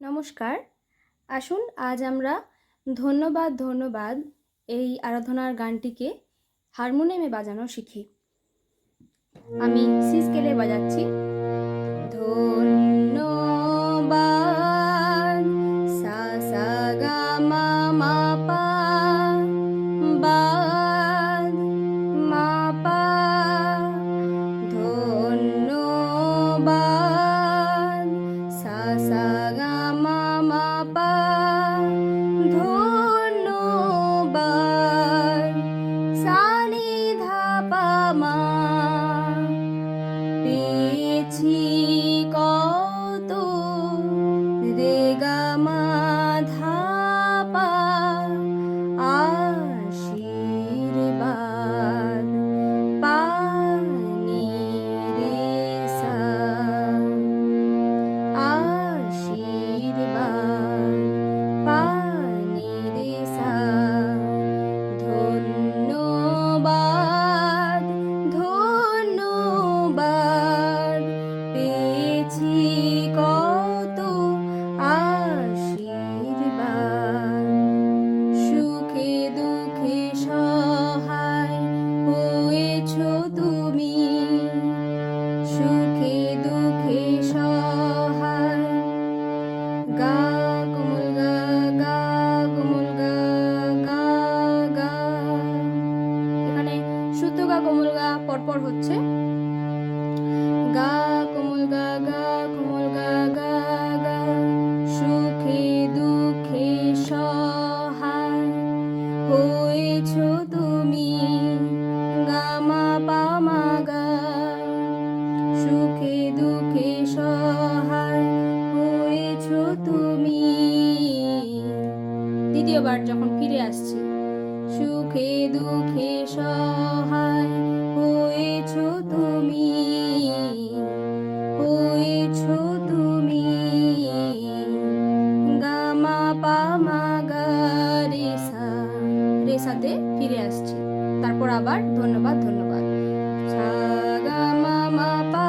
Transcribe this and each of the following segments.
নমস্কার। আসুন আজ আমরা ধন্যবাদ ধন্যবাদ এই আরাধনার গানটিকে হারমোনিয়ামে বাজানো শিখি। আমি সি স্কেলে বাজাচ্ছি। ধন্যবাদ সা সা গা মা মা পা বাদ মা পা ধন্যবাদ সা সা গা মা মা পা ধন্যবাদ সা নি ধা পা মা পেয়েছি কত রে গা মা ধা পা আশীর্বাদ পা নি রে সা আশীর্বাদ পা নি রে সা ধন্যবাদ ধন্যবাদ পেয়েছি কত আশীর্বাদ সুখে দুঃখে সহায় হয়েছো তুমি সুখে দুঃখে সহায় গা কোমল গা গা কোমল গা গা গা এখানে শুদ্ধ গা কোমল গা পরপর হচ্ছে গা কোমল গা গা কোমল গা গা গা সুখে দুঃখে সহায় হয়েছো তুমি গা মা পা মা গা সুখে দুঃখে সহায় হয়েছো তুমি। দ্বিতীয়বার যখন ফিরে আসছি সুখে দুঃখে সহায় হয়েছো তুমি হয়েছো তুমি গা মা পা মা গা রে সা রে সাতে ফিরে আসছি। তারপর আবার ধন্যবাদ ধন্যবাদ সা গা মা মা পা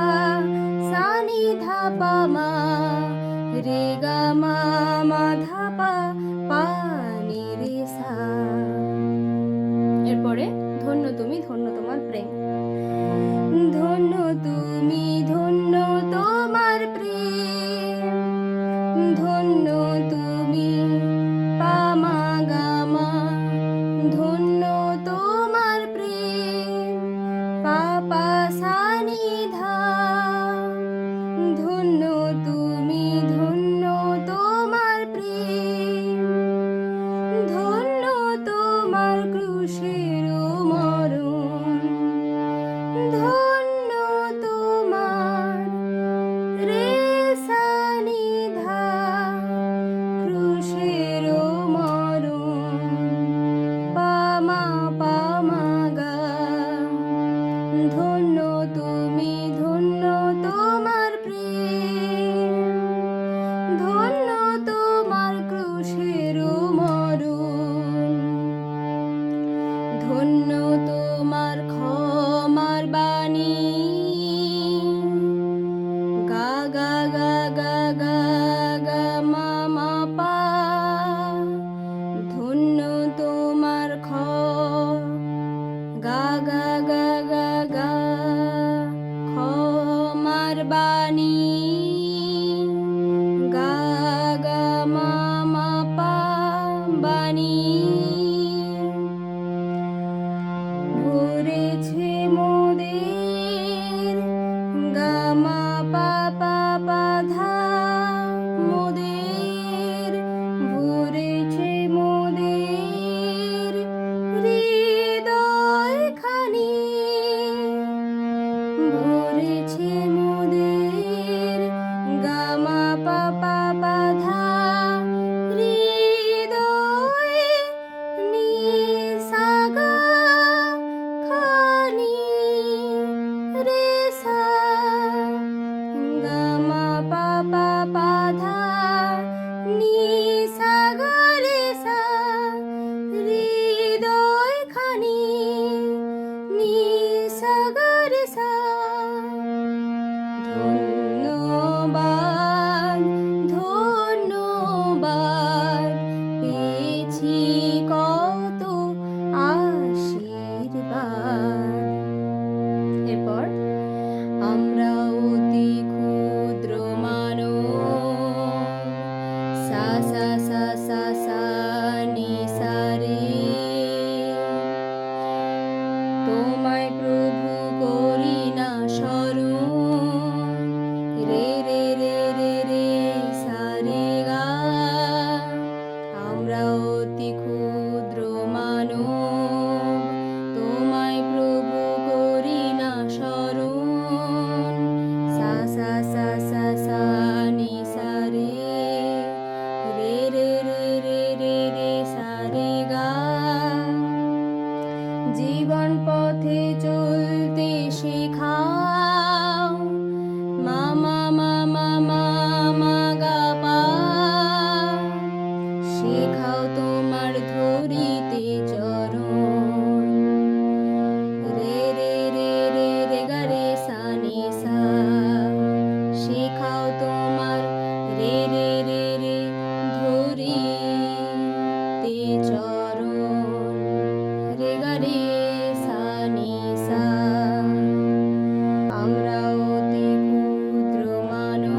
সা নি ধা পা মা রে গা মা মা ধা পা পা নি রে সা। এরপরে ধন্য তুমি ধন্য তোমার প্রেম ধন্য তুমি ধন্য তোমার প্রেম ধন্য তুমি পা মা গা মা ধন্য তোমার প্রেম পা পা সা নি ধা ধন্য তুমি ধন্য তোমার প্রেম ধন্য তোমার ক্রুশের মরণ ধন্য তোমার রে সা নি ধা ক্রুশের মরণ পা মা গা ধন্য তুমি ধন্য তোমার প্রেম ধন্য তোমার ক্রুশের মরণ ধন্য তোমার ক্ষমার বাণী গা গা গা গা গা গা মা মা পা ধন্য তোমার গা গা গা গা গা ক্ষমার বাণী গা গা মা মা পা বাণী ভরেছে মোদের গা মা পা পা পা ধা মোদের ভরেছে মোদের হৃদয় খানি ভরেছে মোদের গা মা পা পা পা ধা হৃদয় নি সা গা খানি রে সা গা মা পা পা পা ধা নি সা গা রে সা হৃদয় খানি নি সা গা রে সা ধন্যবাদ ধন্য শেখাও তোমার ধরিতে চরণ। রে রে রে রে রে গা রে সা নি সা, শেখাও তোমার রে রে রে রে ধরিতে চরণ। রে গা রে সা নি সা। আমরা অতি ক্ষুদ্র মানব,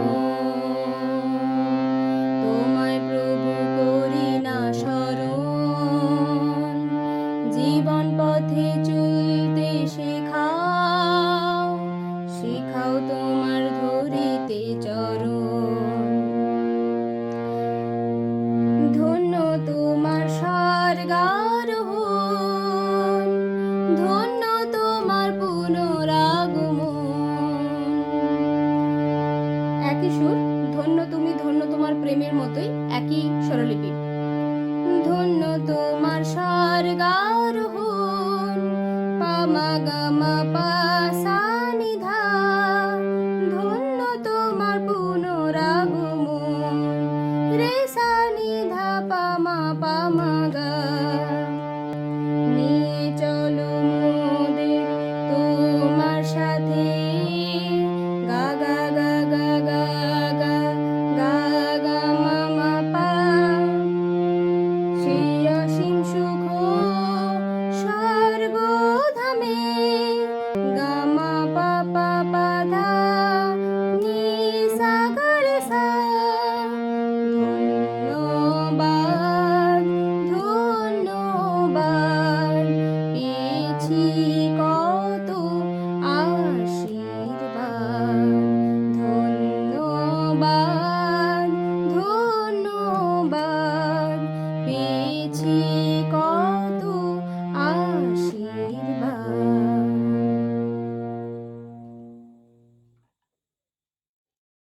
তোমায় প্রভু করি না স্মরণ। জীবন পথে চলতে শেখাও, শেখাও তোমার ধরিতে চরণ। ধন্য তোমার স্বর্গারোহণ, ধন্য তোমার পুনরাগমন। একই সুর, ধন্য তুমি ধন্য তোমার প্রেমের মতোই একই স্বরলিপি। ধন্য তোমার স্বর্গারোহণ, পা মা গা মা পা সা নি ধা। ধন্য তোমার পুনরাগমন, রে সা নি ধা পা মা গা। নিয়ে চলো মোদের তোমার সাথে, গা গা গা গা গা গা গা গা মা মা পা। সেই অসীম সুখ স্বর্গধামে, গা মা পা পা পা ধা নি সা গা রে সা। ধন্যবাদ ধন্যবাদ, পেয়েছি কত আশীর্বাদ। ধন্যবাদ ধন্যবাদ, পেয়েছি